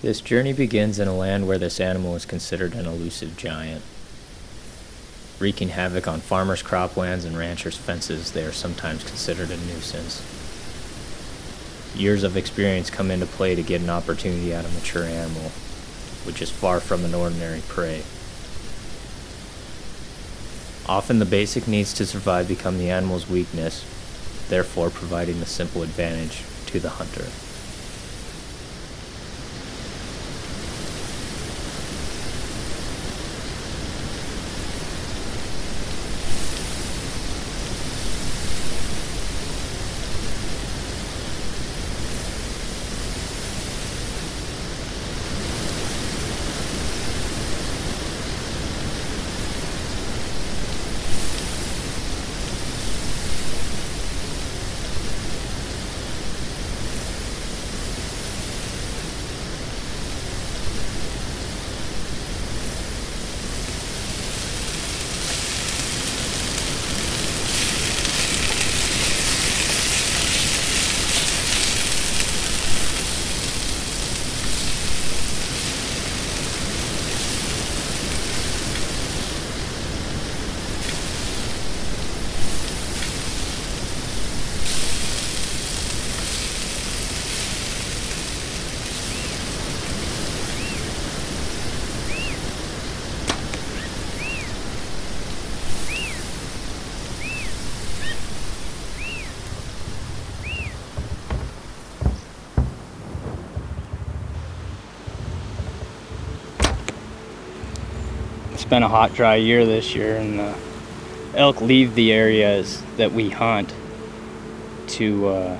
This journey begins in a land where this animal is considered an elusive giant. Wreaking havoc on farmers' croplands and ranchers' fences, they are sometimes considered a nuisance. Years of experience come into play to get an opportunity at a mature animal, which is far from an ordinary prey. Often the basic needs to survive become the animal's weakness, therefore providing the simple advantage to the hunter. It's been a hot, dry year this year, and the elk leave the areas that we hunt to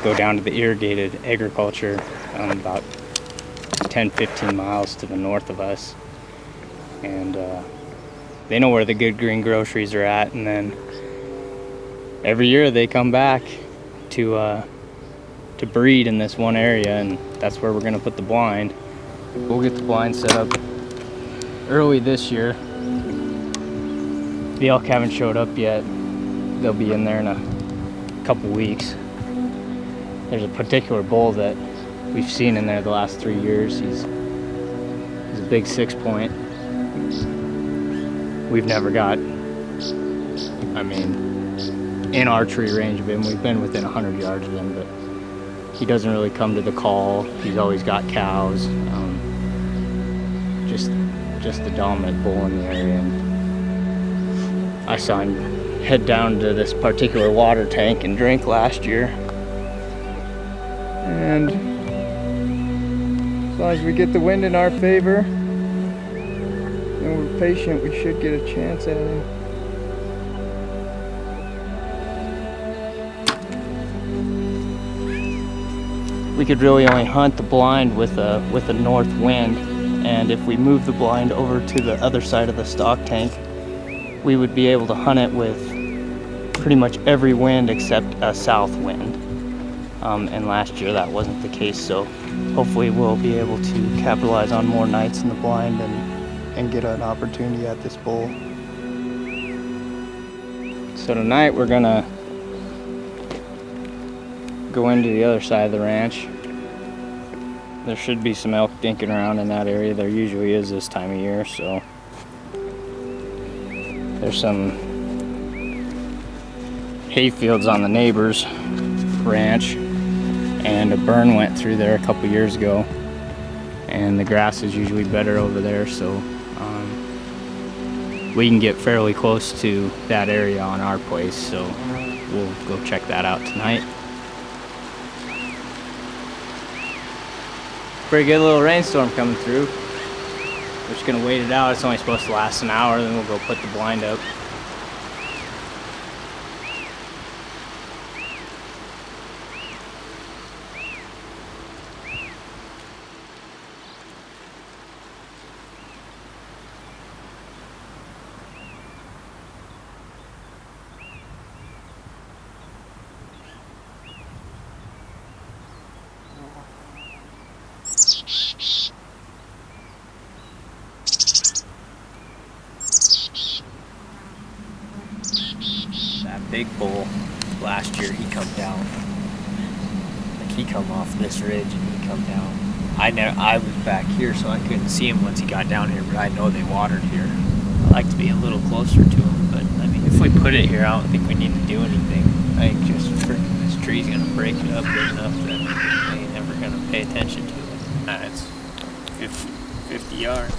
go down to the irrigated agriculture about 10-15 miles to the north of us. And they know where the good green groceries are at, and then every year they come back to breed in this one area, and that's where we're going to put the blind. We'll get the blind set up early this year. The elk haven't showed up yet. They'll be in there in a couple weeks. There's a particular bull that we've seen in there the last 3 years. He's a big 6-point. We've never got, in archery range of him. We've been within 100 yards of him, but he doesn't really come to the call. He's always got cows. Just the dominant bull in the area. And I saw him head down to this particular water tank and drink last year. And as long as we get the wind in our favor and we're patient, we should get a chance at him. We could really only hunt the blind with a north wind. And if we move the blind over to the other side of the stock tank, we would be able to hunt it with pretty much every wind except a south wind. And last year that wasn't the case, so hopefully we'll be able to capitalize on more nights in the blind and get an opportunity at this bull. So tonight we're gonna go into the other side of the ranch. There should be some elk dinking around in that area. There usually is this time of year, so there's some hay fields on the neighbor's ranch, and a burn went through there a couple years ago, and the grass is usually better over there, so we can get fairly close to that area on our place, so we'll go check that out tonight. Pretty good little rainstorm coming through. We're just gonna wait it out. It's only supposed to last an hour, then we'll go put the blind up. Big bull last year, he come down. Like he come off this ridge and he come down. I was back here, so I couldn't see him once he got down here, but I know they watered here. I like to be a little closer to him, but I mean, if we put it here, I don't think we need to do anything. I think just freaking this tree's gonna break it up good enough that they ain't never gonna pay attention to it. It's 50 yards.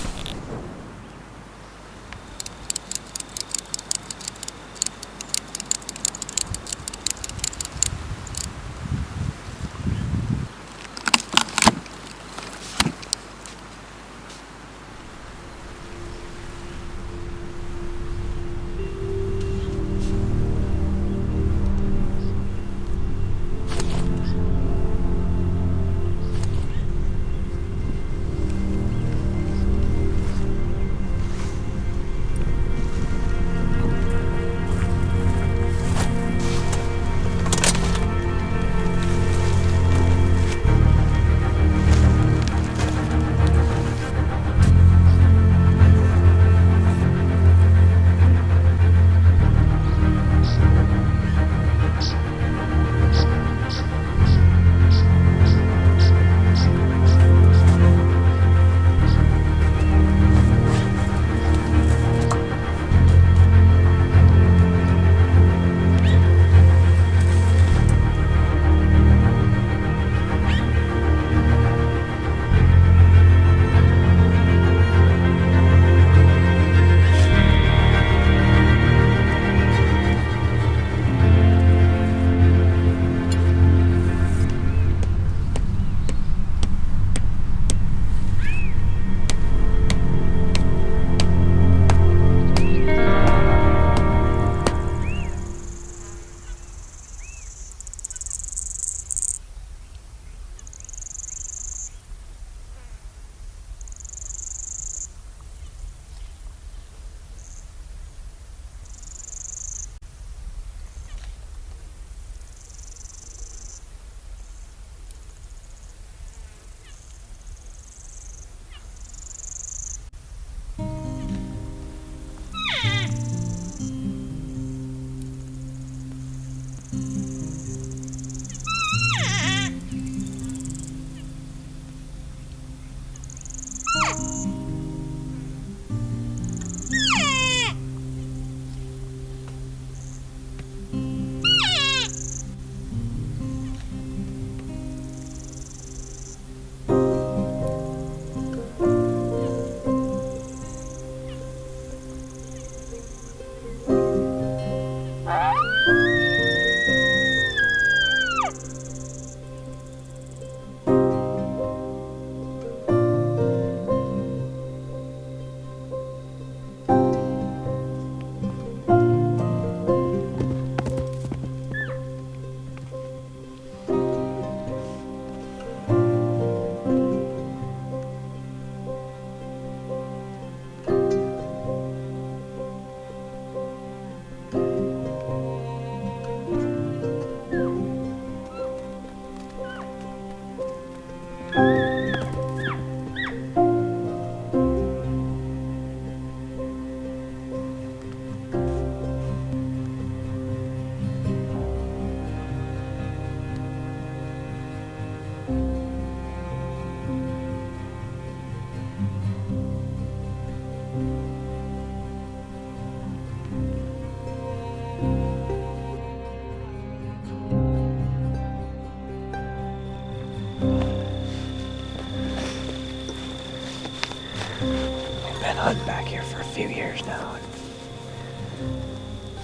Been hunting back here for a few years now.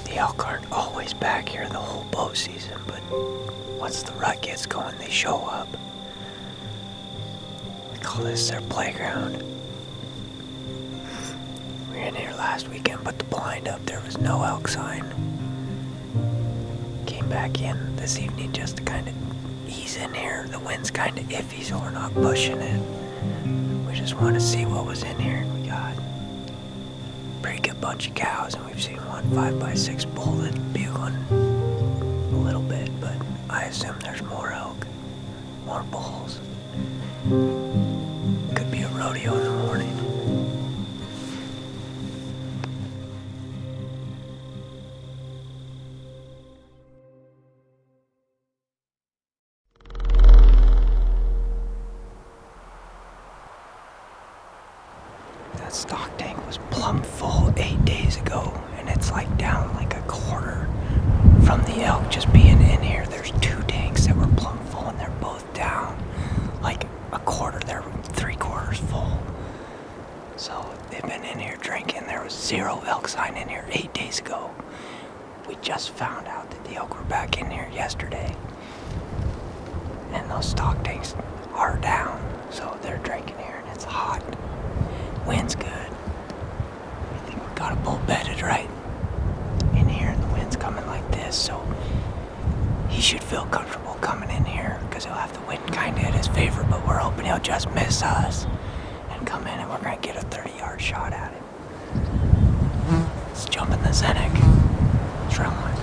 The elk aren't always back here the whole bow season, but once the rut gets going, they show up. We call this their playground. We were in here last weekend, but the blind up, there was no elk sign. Came back in this evening just to kind of ease in here. The wind's kind of iffy, so we're not pushing it. We just want to see what was in here. We got a pretty good bunch of cows, and we've seen one 5x6 bull that's bugling a little bit, but I assume there's more elk, more bulls. Could be a rodeo in the morning. was plumb full 8 days ago, and it's like down like a quarter from the elk just being in here. There's 2 tanks that were plumb full, and they're both down like a quarter. They're 3/4 full. So they've been in here drinking. There was 0 elk sign in here 8 days ago. We just found out that the elk were back in here yesterday, and those stock tanks are down. So they're drinking here, and it's hot. Wind's good. I think we got a bull bedded right in here, and the wind's coming like this, so he should feel comfortable coming in here because he'll have the wind kind of at his favor, but we're hoping he'll just miss us and come in, and we're going to get a 30-yard shot at him. Let's jump in the Zenek. Trail line.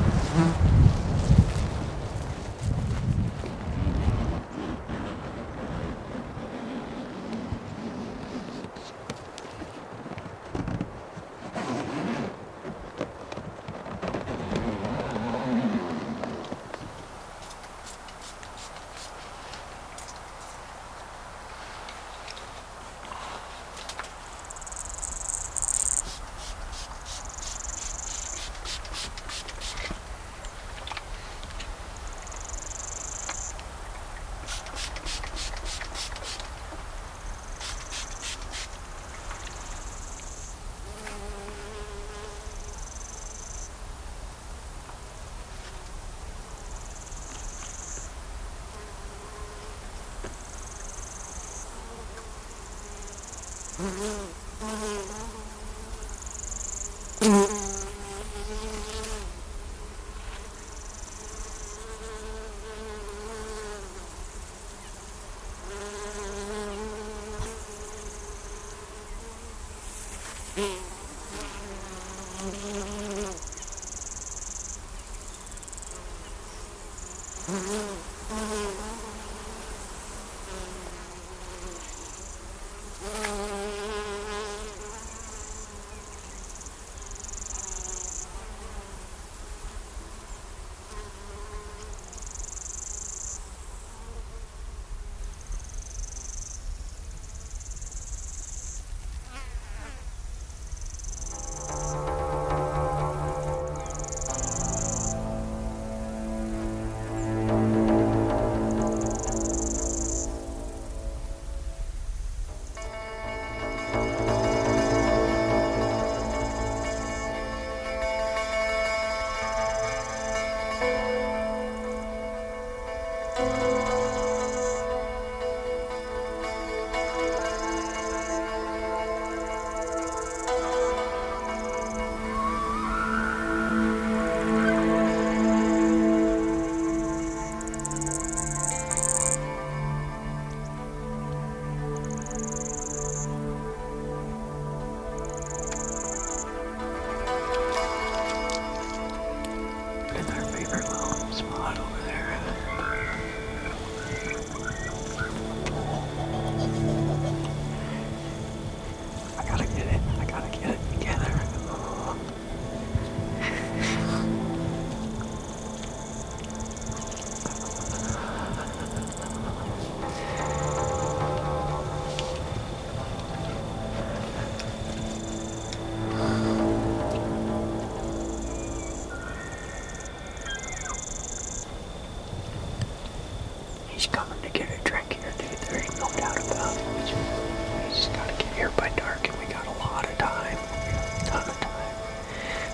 He's coming to get a drink here, dude. There ain't no doubt about it. We just gotta get here by dark, and we got a lot of time. A ton of time.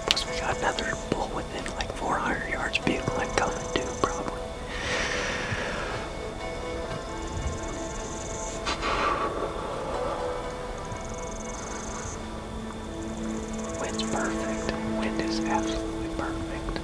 Plus, we got another bull within like 400 yards bugling coming too, probably. Wind's perfect. Wind is absolutely perfect.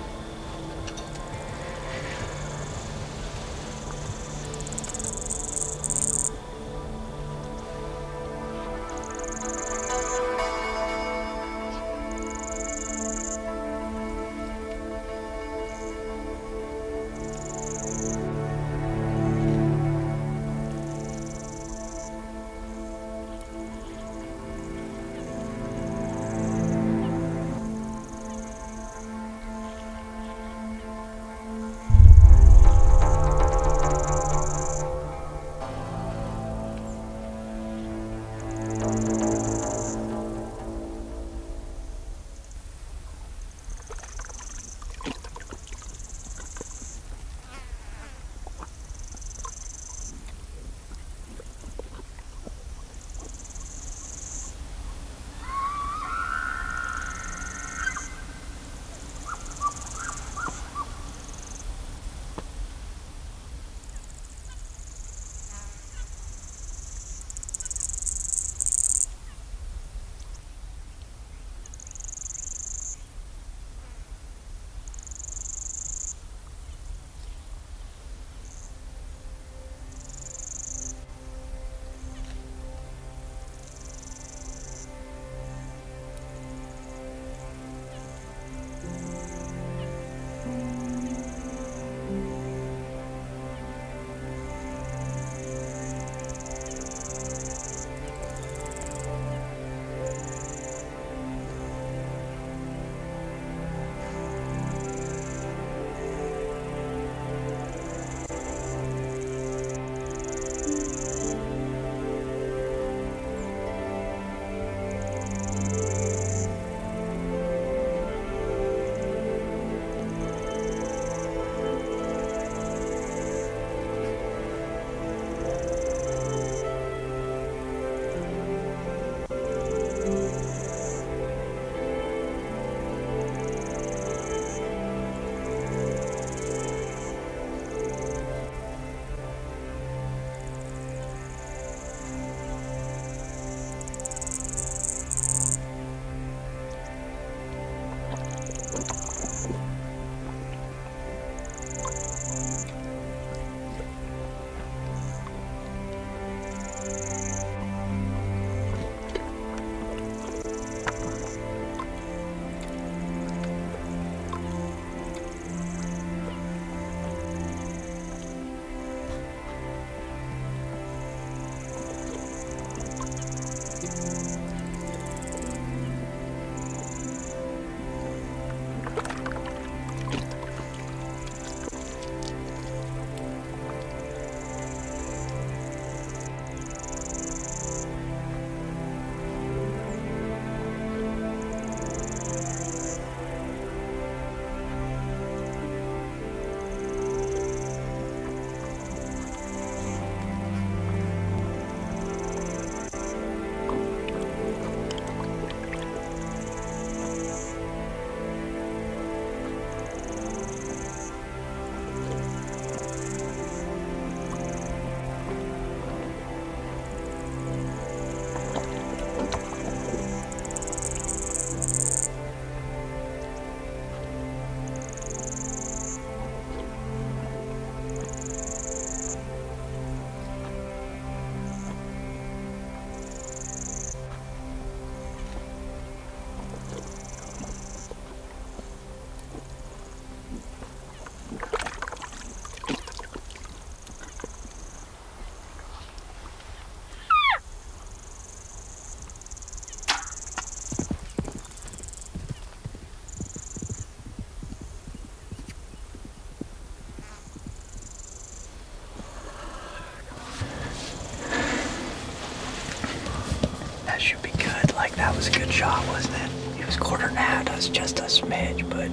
was a good shot, wasn't it? He was quartering at us just a smidge, but...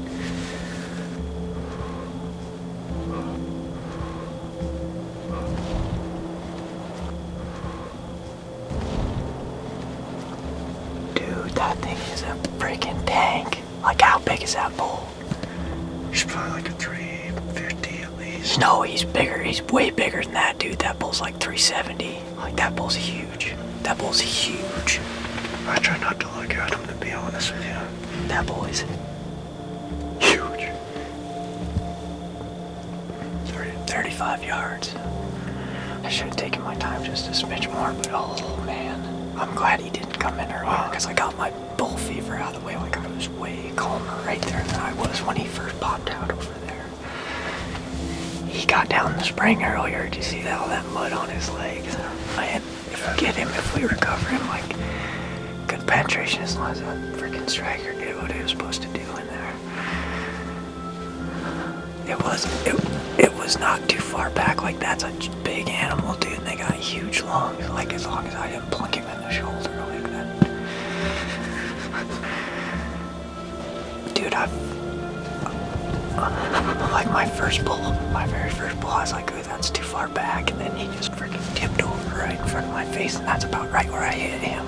Dude, that thing is a freaking tank. Like, how big is that bull? He's probably like a 350 at least. No, he's bigger. He's way bigger than that, dude. That bull's like 370. Like, that bull's huge. That bull's huge. I try not to look at him, to be honest with you. That bull is huge. 35 yards. I should have taken my time just a smidge more, but oh man. I'm glad he didn't come in earlier because I got my bull fever out of the way. Like, I was way calmer right there than I was when he first popped out over there. He got down the spring earlier. Did you see all that mud on his legs? Man, if we get him, if we recover him, like, good penetration as long as that freaking striker did what it was supposed to do in there. It was not too far back. Like, that's a big animal, dude, and they got huge lungs. Like, as long as I didn't plunk him in the shoulder like that. Dude, like my very first bull, I was like, oh, that's too far back, and then he just freaking tipped over right in front of my face, and that's about right where I hit him.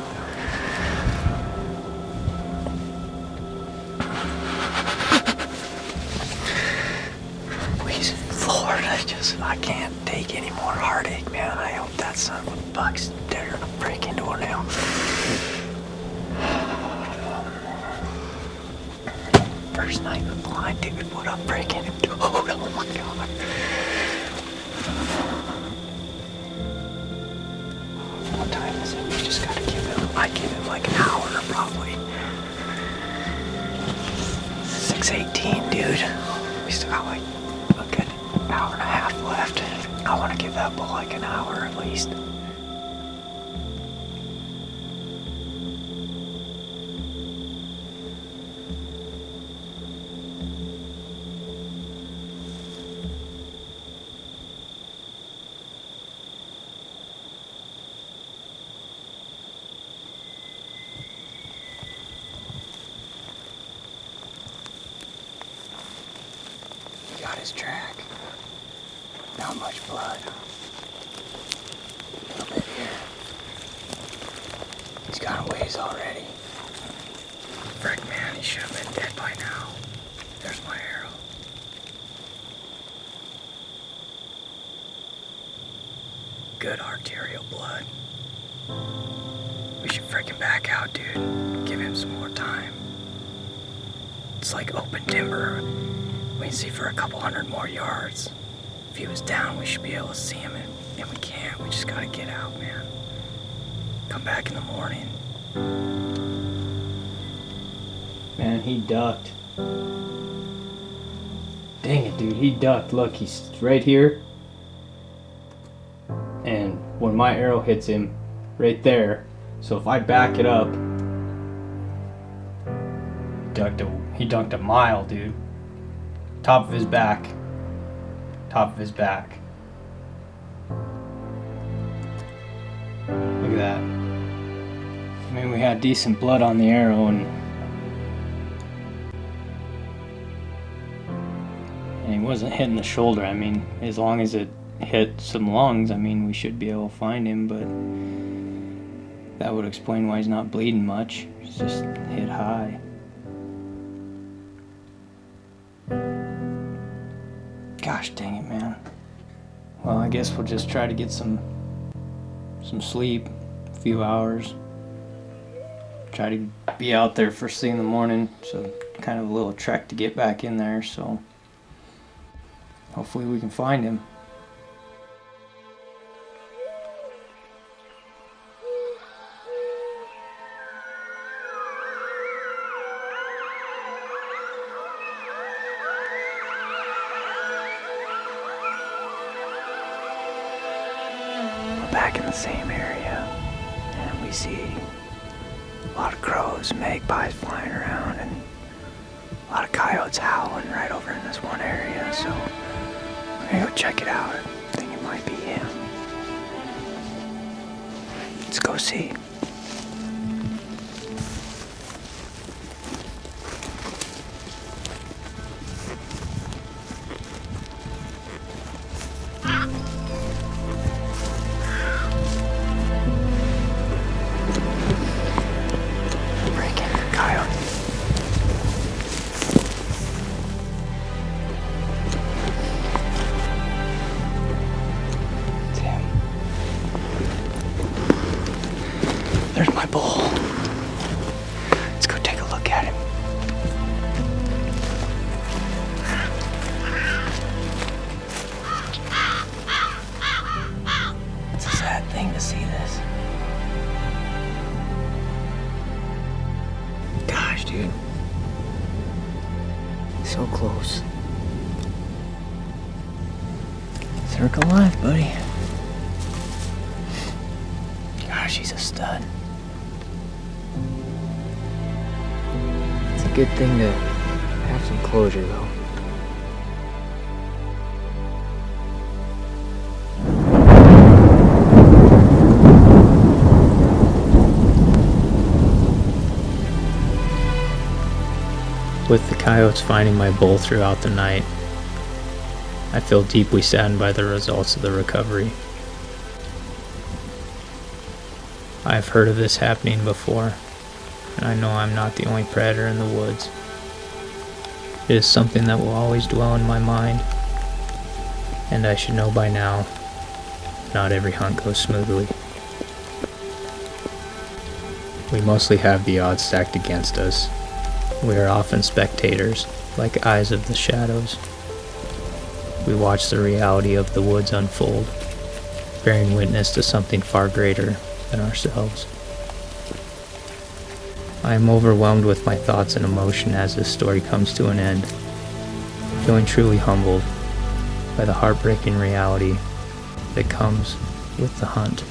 Lord, I can't take any more heartache, man. I hope that son of a buck's there to break into her now. First night with blind, dude, what I'm breaking him to. Oh my god. What time is it? We just gotta I give him like an hour probably. 6:18, dude. We still got like a good hour and a half left. I want to give that bull like an hour at least. He got his track. Not much blood. A little bit here. He's gone a ways already. Frick, man, he should have been dead by now. There's my arrow. Good arterial blood. We should frickin' back out, dude. Give him some more time. It's like open timber. We can see for a couple hundred more yards. If he was down, we should be able to see him, and we can't. We just gotta get out, man. Come back in the morning. Man, he ducked. Dang it, dude, he ducked. Look, he's right here. And when my arrow hits him, right there. So if I back it up, he dunked a mile, dude. Top of his back. Top of his back. Look at that. I mean, we had decent blood on the arrow, and he wasn't hitting the shoulder. I mean, as long as it hit some lungs, I mean, we should be able to find him, but that would explain why he's not bleeding much. He's just hit high. Gosh dang it, man. Well, I guess we'll just try to get some sleep, a few hours. Try to be out there first thing in the morning, so kind of a little trek to get back in there, so hopefully we can find him. Back in the same area, and we see a lot of crows, magpies flying around, and a lot of coyotes howling right over in this one area, so we're gonna go check it out. I think it might be him. Let's go see. So close. Circle life, buddy. Gosh, he's a stud. It's a good thing to have some closure, though. With the coyotes finding my bull throughout the night, I feel deeply saddened by the results of the recovery. I have heard of this happening before, and I know I'm not the only predator in the woods. It is something that will always dwell in my mind, and I should know by now, not every hunt goes smoothly. We mostly have the odds stacked against us. We are often spectators, like eyes of the shadows. We watch the reality of the woods unfold, bearing witness to something far greater than ourselves. I am overwhelmed with my thoughts and emotion as this story comes to an end, feeling truly humbled by the heartbreaking reality that comes with the hunt.